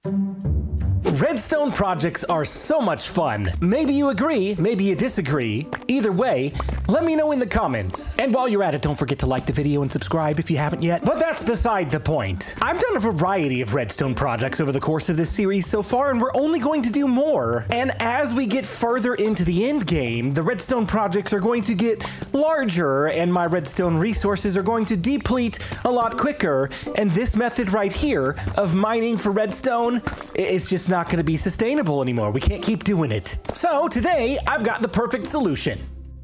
Redstone projects are so much fun. Maybe you agree, maybe you disagree. Either way, let me know in the comments. And while you're at it, don't forget to like the video and subscribe if you haven't yet. But that's beside the point. I've done a variety of redstone projects over the course of this series so far, and we're only going to do more. And as we get further into the end game, the redstone projects are going to get larger, and my redstone resources are going to deplete a lot quicker. And this method right here of mining for redstone, it's just not going to be sustainable anymore. We can't keep doing it. So today I've got the perfect solution.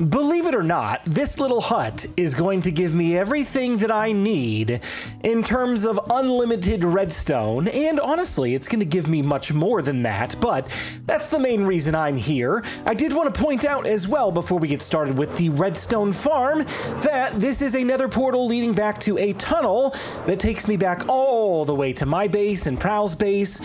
Believe it or not, this little hut is going to give me everything that I need in terms of unlimited redstone, and honestly, it's going to give me much more than that, but that's the main reason I'm here. I did want to point out as well, before we get started with the redstone farm, that this is a nether portal leading back to a tunnel that takes me back all the way to my base and Prowl's base.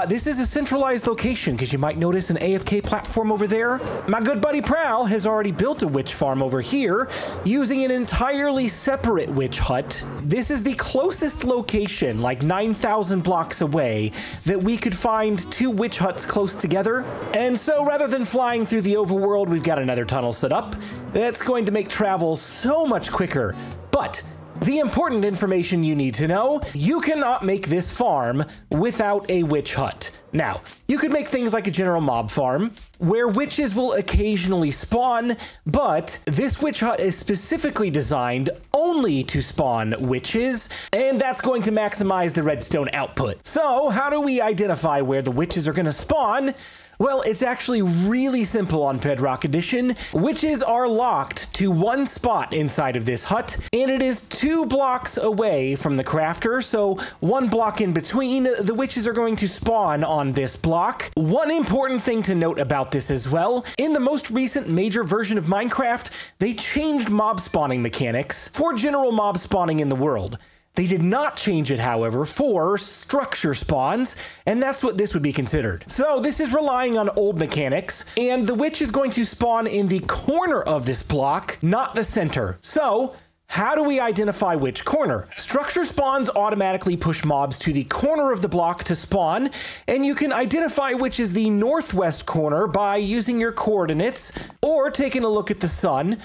This is a centralized location, because you might notice an AFK platform over there. My good buddy Prowl has already built a witch farm over here using an entirely separate witch hut. This is the closest location, like 9,000 blocks away, that we could find two witch huts close together. And so rather than flying through the overworld, we've got another tunnel set up that's going to make travel so much quicker. But the important information you need to know, you cannot make this farm without a witch hut. Now, you could make things like a general mob farm, where witches will occasionally spawn, but this witch hut is specifically designed only to spawn witches, and that's going to maximize the redstone output. So, how do we identify where the witches are going to spawn? Well, it's actually really simple on Bedrock Edition. Witches are locked to one spot inside of this hut, and it is 2 blocks away from the crafter, so 1 block in between. The witches are going to spawn on this block. One important thing to note about this as well, in the most recent major version of Minecraft, they changed mob spawning mechanics for general mob spawning in the world. They did not change it, however, for structure spawns, and that's what this would be considered. So this is relying on old mechanics, and the witch is going to spawn in the corner of this block, not the center. So how do we identify which corner? Structure spawns automatically push mobs to the corner of the block to spawn, and you can identify which is the northwest corner by using your coordinates or taking a look at the sun.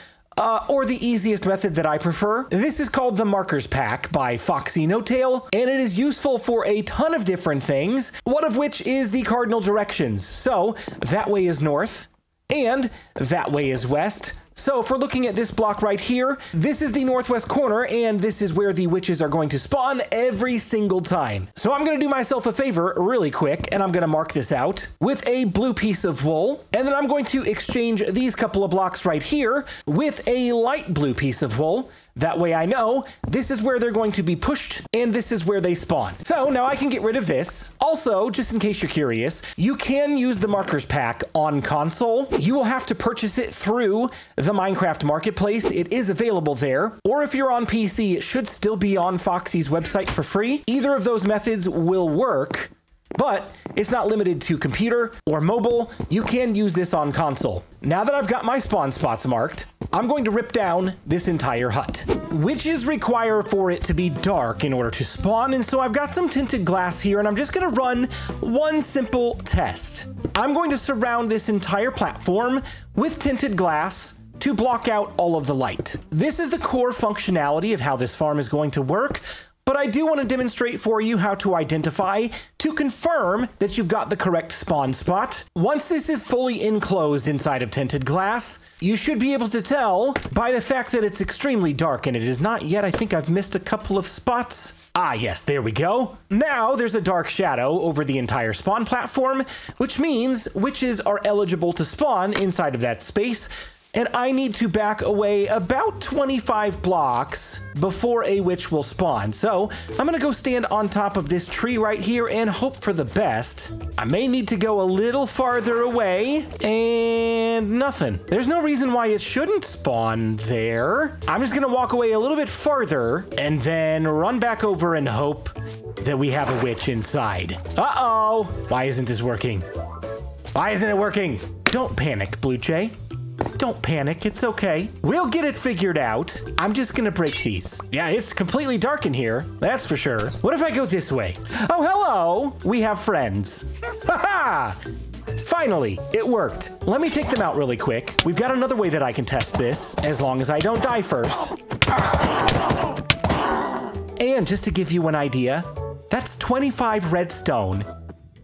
Or the easiest method that I prefer. This is called the Markers Pack by Foxy No-Tail, and it is useful for a ton of different things, one of which is the cardinal directions. So that way is north, and that way is west. So if we're looking at this block right here, this is the northwest corner, and this is where the witches are going to spawn every single time. So I'm going to do myself a favor really quick, and I'm going to mark this out with a blue piece of wool, and then I'm going to exchange these couple of blocks right here with a light blue piece of wool. That way I know this is where they're going to be pushed, and this is where they spawn. So now I can get rid of this. Also, just in case you're curious, you can use the Markers Pack on console. You will have to purchase it through the Minecraft Marketplace. It is available there. Or if you're on PC, it should still be on Foxy's website for free. Either of those methods will work, but it's not limited to computer or mobile. You can use this on console. Now that I've got my spawn spots marked, I'm going to rip down this entire hut. Witches require for it to be dark in order to spawn, and so I've got some tinted glass here, and I'm just gonna run one simple test. I'm going to surround this entire platform with tinted glass to block out all of the light. This is the core functionality of how this farm is going to work, but I do want to demonstrate for you how to identify to confirm that you've got the correct spawn spot. Once this is fully enclosed inside of tinted glass, you should be able to tell by the fact that it's extremely dark, and it is not yet. I think I've missed a couple of spots. Ah, yes, there we go. Now there's a dark shadow over the entire spawn platform, which means witches are eligible to spawn inside of that space. And I need to back away about 25 blocks before a witch will spawn. So I'm gonna go stand on top of this tree right here and hope for the best. I may need to go a little farther away, and nothing. There's no reason why it shouldn't spawn there. I'm just gonna walk away a little bit farther and then run back over and hope that we have a witch inside. Uh-oh! Why isn't this working? Why isn't it working? Don't panic, BluJay. Don't panic, it's okay. We'll get it figured out. I'm just gonna break these. Yeah, it's completely dark in here, that's for sure. What if I go this way? Oh, hello! We have friends. Haha! Finally, it worked. Let me take them out really quick. We've got another way that I can test this, as long as I don't die first. And just to give you an idea, that's 25 redstone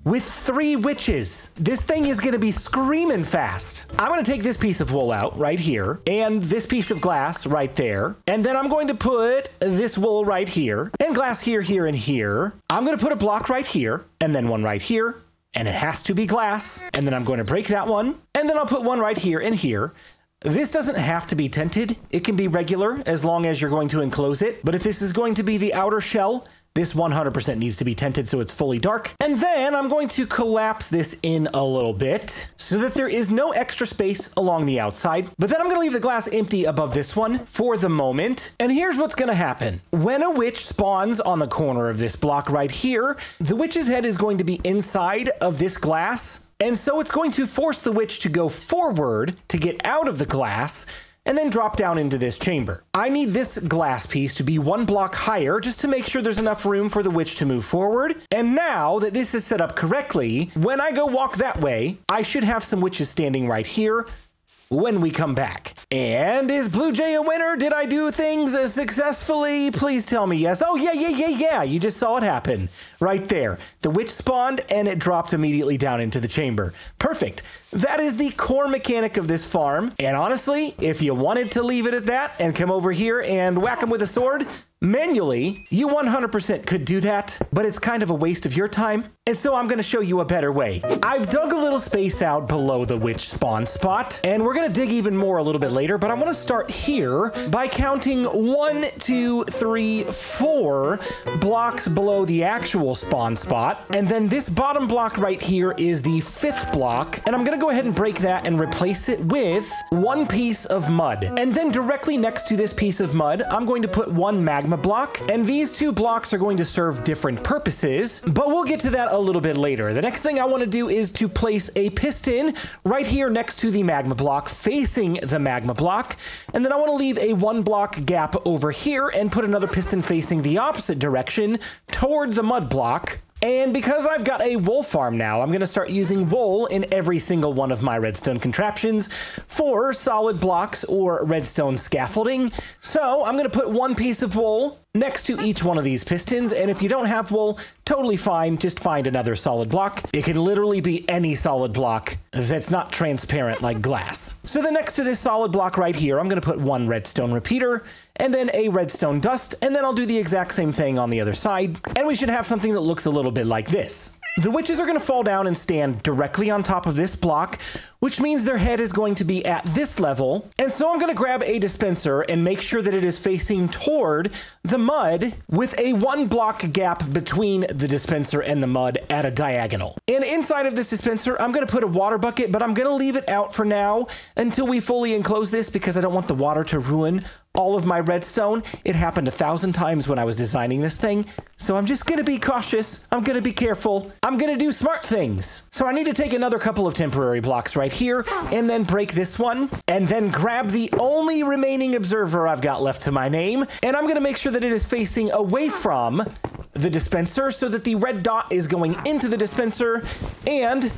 with 3 witches. This thing is gonna be screaming fast. I'm gonna take this piece of wool out right here, and this piece of glass right there, and then I'm going to put this wool right here, and glass here, here, and here. I'm gonna put a block right here, and then one right here, and it has to be glass, and then I'm going to break that one, and then I'll put one right here and here. This doesn't have to be tinted. It can be regular as long as you're going to enclose it. But if this is going to be the outer shell, this 100% needs to be tinted so it's fully dark. And then I'm going to collapse this in a little bit so that there is no extra space along the outside. But then I'm gonna leave the glass empty above this one for the moment. And here's what's gonna happen. When a witch spawns on the corner of this block right here, the witch's head is going to be inside of this glass. And so it's going to force the witch to go forward to get out of the glass and then drop down into this chamber. I need this glass piece to be 1 block higher just to make sure there's enough room for the witch to move forward. And now that this is set up correctly, when I go walk that way, I should have some witches standing right here when we come back. And is BluJay a winner? Did I do things successfully? Please tell me yes. Oh, yeah. You just saw it happen right there. The witch spawned and it dropped immediately down into the chamber. Perfect. That is the core mechanic of this farm. And honestly, if you wanted to leave it at that and come over here and whack him with a sword, manually, you 100% could do that, but it's kind of a waste of your time. And so I'm gonna show you a better way. I've dug a little space out below the witch spawn spot, and we're gonna dig even more a little bit later, but I wanna start here by counting 1, 2, 3, 4 blocks below the actual spawn spot. And then this bottom block right here is the 5th block, and I'm gonna go ahead and break that and replace it with 1 piece of mud. And then directly next to this piece of mud, I'm going to put 1 magma block, and these 2 blocks are going to serve different purposes, but we'll get to that a little bit later. The next thing I want to do is to place a piston right here next to the magma block, facing the magma block, and then I want to leave a 1 block gap over here and put another piston facing the opposite direction toward the mud block. And because I've got a wool farm now, I'm going to start using wool in every single one of my redstone contraptions for solid blocks or redstone scaffolding. So I'm going to put 1 piece of wool next to each one of these pistons, and if you don't have wool, totally fine, just find another solid block. It can literally be any solid block that's not transparent like glass. So then next to this solid block right here, I'm gonna put 1 redstone repeater, and then a redstone dust, and then I'll do the exact same thing on the other side, and we should have something that looks a little bit like this. The witches are going to fall down and stand directly on top of this block, which means their head is going to be at this level. And so I'm going to grab a dispenser and make sure that it is facing toward the mud with a 1 block gap between the dispenser and the mud at a diagonal. And inside of this dispenser, I'm going to put a water bucket, but I'm going to leave it out for now until we fully enclose this because I don't want the water to ruin all of my redstone. It happened 1,000 times when I was designing this thing. So I'm just going to be cautious. I'm going to be careful. I'm going to do smart things. So I need to take another couple of temporary blocks right here and then break this one and then grab the only remaining observer I've got left to my name. And I'm going to make sure that it is facing away from the dispenser so that the red dot is going into the dispenser and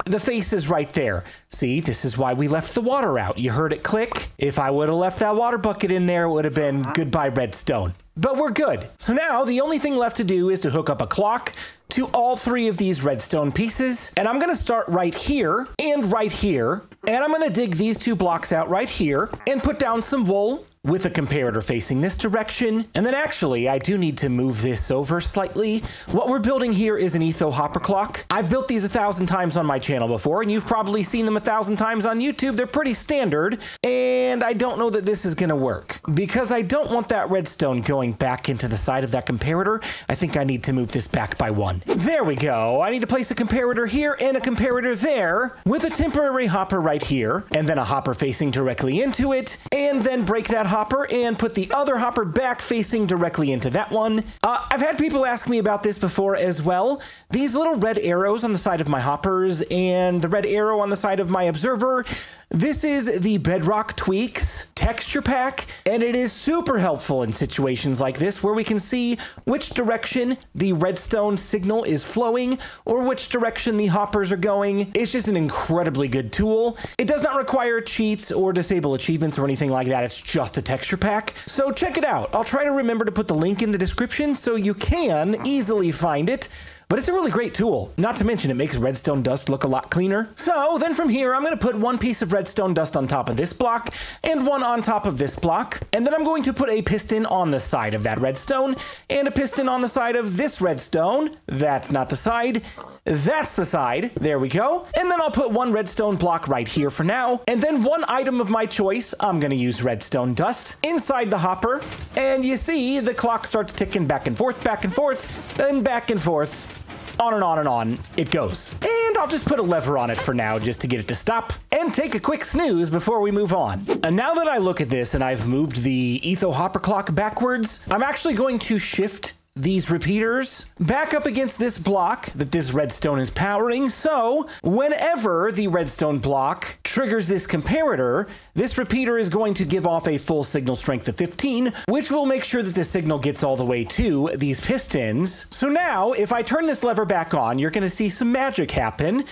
the face is right there. See, this is why we left the water out. You heard it click. If I would have left that water bucket in there, it would have been goodbye redstone. But we're good. So now the only thing left to do is to hook up a clock to all 3 of these redstone pieces. And I'm gonna start right here and right here. And I'm gonna dig these 2 blocks out right here and put down some wool with a comparator facing this direction. And then actually, I do need to move this over slightly. What we're building here is an etho hopper clock. I've built these 1,000 times on my channel before, and you've probably seen them 1,000 times on YouTube. They're pretty standard, and I don't know that this is gonna work because I don't want that redstone going back into the side of that comparator. I think I need to move this back by 1. There we go. I need to place a comparator here and a comparator there with a temporary hopper right here, and then a hopper facing directly into it, and then break that hopper hopper and put the other hopper back facing directly into that one. I've had people ask me about this before as well. These little red arrows on the side of my hoppers and the red arrow on the side of my observer, this is the Bedrock Tweaks texture pack, and it is super helpful in situations like this where we can see which direction the redstone signal is flowing or which direction the hoppers are going. It's just an incredibly good tool. It does not require cheats or disable achievements or anything like that. It's just a texture pack. So check it out. I'll try to remember to put the link in the description so you can easily find it. But it's a really great tool. Not to mention it makes redstone dust look a lot cleaner. So then from here, I'm going to put one piece of redstone dust on top of this block and one on top of this block. And then I'm going to put a piston on the side of that redstone and a piston on the side of this redstone. That's not the side. That's the side. There we go. And then I'll put one redstone block right here for now. And then one item of my choice, I'm going to use redstone dust inside the hopper. And you see the clock starts ticking back and forth, and back and forth. On and on and on it goes. And I'll just put a lever on it for now just to get it to stop and take a quick snooze before we move on. And now that I look at this and I've moved the etho hopper clock backwards, I'm actually going to shift these repeaters back up against this block that this redstone is powering. So whenever the redstone block triggers this comparator, this repeater is going to give off a full signal strength of 15, which will make sure that the signal gets all the way to these pistons. So now if I turn this lever back on, you're going to see some magic happen.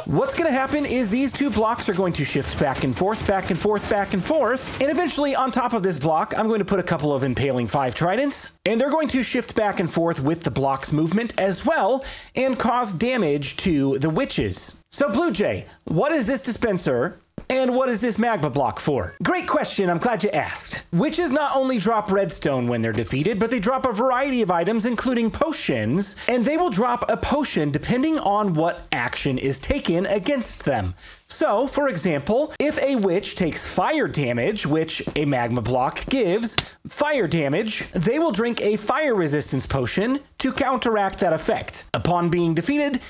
What's going to happen is these two blocks are going to shift back and forth, back and forth, back and forth. And eventually on top of this block, I'm going to put a couple of impaling 5 tridents. And they're going to shift back and forth with the block's movement as well and cause damage to the witches. So BluJay, what is this dispenser? And what is this magma block for? Great question, I'm glad you asked. Witches not only drop redstone when they're defeated, but they drop a variety of items, including potions, and they will drop a potion depending on what action is taken against them. So, for example, if a witch takes fire damage, which a magma block gives fire damage, they will drink a fire resistance potion to counteract that effect. Upon being defeated,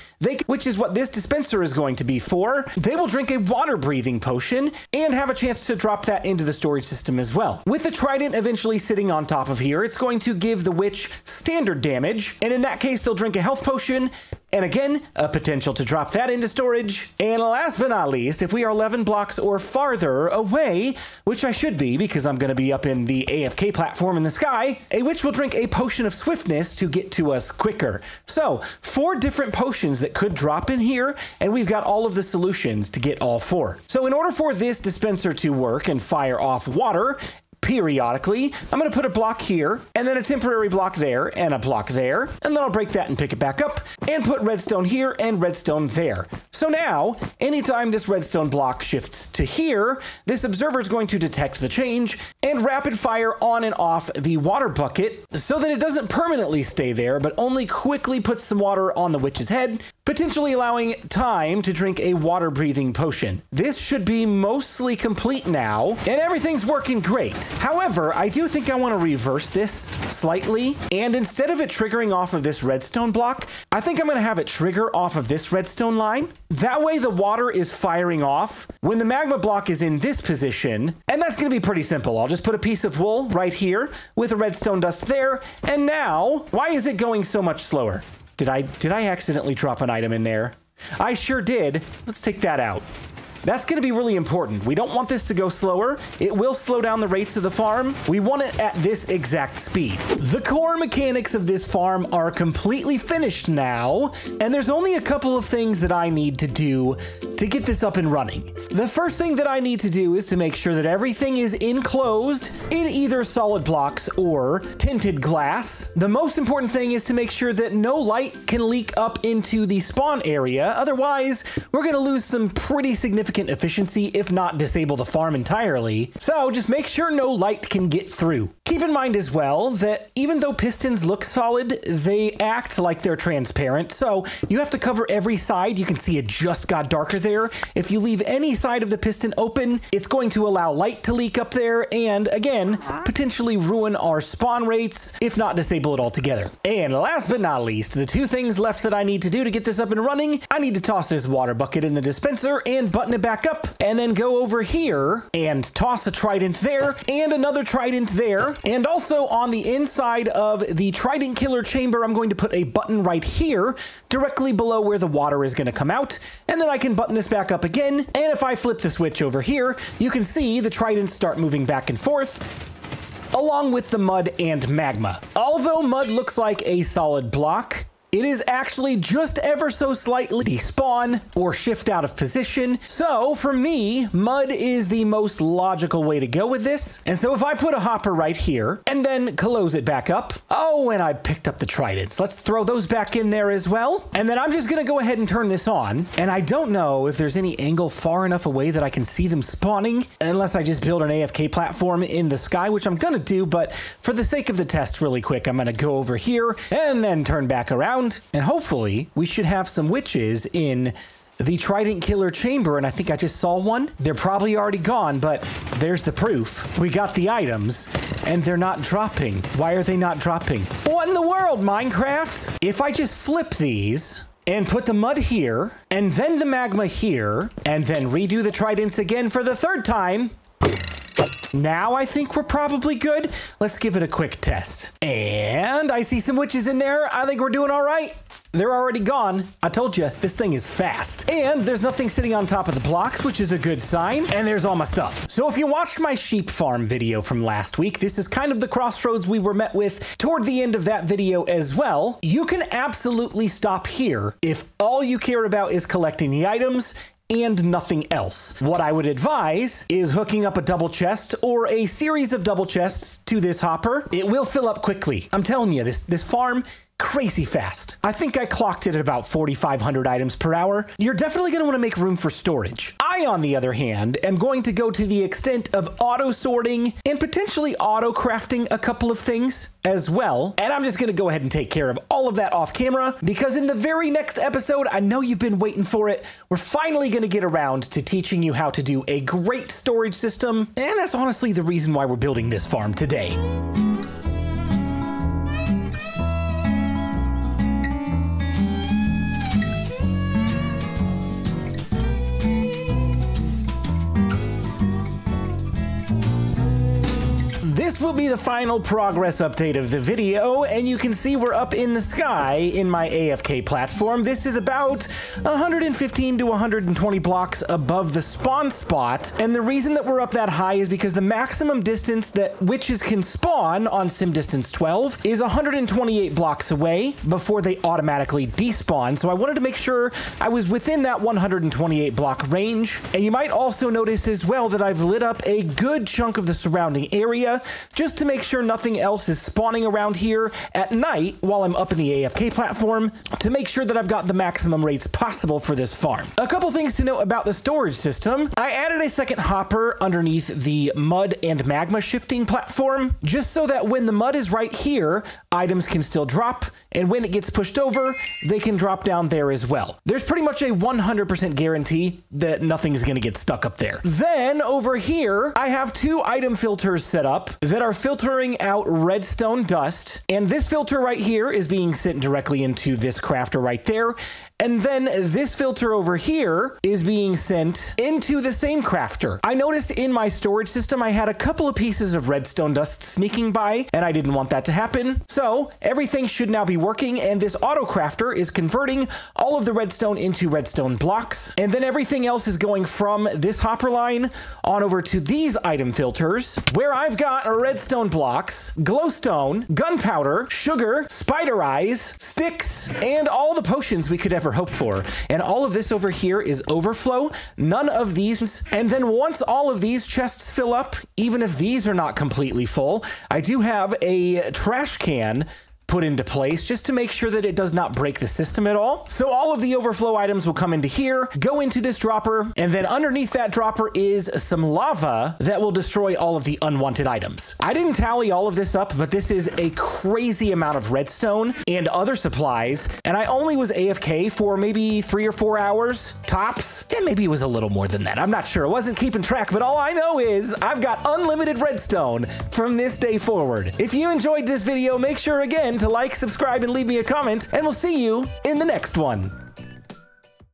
which is what this dispenser is going to be for, they will drink a water breathing potion and have a chance to drop that into the storage system as well. With the trident eventually sitting on top of here, it's going to give the witch standard damage, and in that case, they'll drink a health potion, and again, a potential to drop that into storage. And last but not least, if we are 11 blocks or farther away, which I should be because I'm going to be up in the AFK platform in the sky, a witch will drink a potion of swiftness to get to us quicker. So 4 different potions that could drop in here, and we've got all of the solutions to get all 4. So in order for this dispenser to work and fire off water, periodically, I'm going to put a block here, and then a temporary block there, and a block there, and then I'll break that and pick it back up, and put redstone here and redstone there. So now, anytime this redstone block shifts to here, this observer is going to detect the change and rapid fire on and off the water bucket so that it doesn't permanently stay there, but only quickly puts some water on the witch's head, potentially allowing time to drink a water-breathing potion. This should be mostly complete now, and everything's working great. However, I do think I want to reverse this slightly, and instead of it triggering off of this redstone block, I think I'm going to have it trigger off of this redstone line. That way the water is firing off when the magma block is in this position, and that's going to be pretty simple. I'll just put a piece of wool right here with a redstone dust there, and now, why is it going so much slower? Did I accidentally drop an item in there? I sure did. Let's take that out. That's going to be really important. We don't want this to go slower. It will slow down the rates of the farm. We want it at this exact speed. The core mechanics of this farm are completely finished now, and there's only a couple of things that I need to do to get this up and running. The first thing that I need to do is to make sure that everything is enclosed in either solid blocks or tinted glass. The most important thing is to make sure that no light can leak up into the spawn area. Otherwise, we're going to lose some pretty significant efficiency, if not disable the farm entirely. So just make sure no light can get through. Keep in mind as well that even though pistons look solid, they act like they're transparent. So you have to cover every side. You can see it just got darker there. If you leave any side of the piston open, it's going to allow light to leak up there and again, potentially ruin our spawn rates, if not disable it altogether. And last but not least, the two things left that I need to do to get this up and running, I need to toss this water bucket in the dispenser and button it back up, and then go over here and toss a trident there and another trident there. And also on the inside of the trident killer chamber, I'm going to put a button right here directly below where the water is going to come out. And then I can button this back up again. And if I flip the switch over here, you can see the tridents start moving back and forth along with the mud and magma. Although mud looks like a solid block, it is actually just ever so slightly despawn or shift out of position. So for me, mud is the most logical way to go with this. And so if I put a hopper right here and then close it back up, oh, and I picked up the tridents. Let's throw those back in there as well. And then I'm just gonna go ahead and turn this on. And I don't know if there's any angle far enough away that I can see them spawning, unless I just build an AFK platform in the sky, which I'm gonna do. But for the sake of the test really quick, I'm gonna go over here and then turn back around. And hopefully we should have some witches in the trident killer chamber, and I think I just saw one. They're probably already gone, but there's the proof. We got the items and they're not dropping. Why are they not dropping? What in the world, Minecraft? If I just flip these and put the mud here and then the magma here and then redo the tridents again for the third time, now I think we're probably good. Let's give it a quick test. And I see some witches in there. I think we're doing all right. They're already gone. I told you, this thing is fast. And there's nothing sitting on top of the blocks, which is a good sign. And there's all my stuff. So if you watched my sheep farm video from last week, this is kind of the crossroads we were met with toward the end of that video as well. You can absolutely stop here if all you care about is collecting the items and nothing else. What I would advise is hooking up a double chest or a series of double chests to this hopper. It will fill up quickly. I'm telling you, this farm, crazy fast. I think I clocked it at about 4,500 items per hour. You're definitely going to want to make room for storage. I, on the other hand, am going to go to the extent of auto sorting and potentially auto crafting a couple of things as well. And I'm just going to go ahead and take care of all of that off camera, because in the very next episode, I know you've been waiting for it, we're finally going to get around to teaching you how to do a great storage system. And that's honestly the reason why we're building this farm today. This will be the final progress update of the video, and you can see we're up in the sky in my AFK platform. This is about 115 to 120 blocks above the spawn spot, and the reason that we're up that high is because the maximum distance that witches can spawn on sim distance 12 is 128 blocks away before they automatically despawn. So I wanted to make sure I was within that 128 block range. And you might also notice as well that I've lit up a good chunk of the surrounding area just to make sure nothing else is spawning around here at night while I'm up in the AFK platform, to make sure that I've got the maximum rates possible for this farm. A couple things to note about the storage system. I added a second hopper underneath the mud and magma shifting platform, just so that when the mud is right here, items can still drop, and when it gets pushed over, they can drop down there as well. There's pretty much a 100% guarantee that nothing's gonna get stuck up there. Then over here, I have two item filters set up that are filtering out redstone dust. And this filter right here is being sent directly into this crafter right there. And then this filter over here is being sent into the same crafter. I noticed in my storage system, I had a couple of pieces of redstone dust sneaking by, and I didn't want that to happen. So everything should now be working, and this auto crafter is converting all of the redstone into redstone blocks. And then everything else is going from this hopper line on over to these item filters, where I've got redstone blocks, glowstone, gunpowder, sugar, spider eyes, sticks, and all the potions we could ever hope for. And all of this over here is overflow, none of these. And then once all of these chests fill up, even if these are not completely full, I do have a trash can put into place just to make sure that it does not break the system at all. So all of the overflow items will come into here, go into this dropper, and then underneath that dropper is some lava that will destroy all of the unwanted items. I didn't tally all of this up, but this is a crazy amount of redstone and other supplies, and I only was AFK for maybe 3 or 4 hours tops. And maybe it was a little more than that. I'm not sure. I wasn't keeping track, but all I know is I've got unlimited redstone from this day forward. If you enjoyed this video, make sure again to like, subscribe, and leave me a comment, and we'll see you in the next one.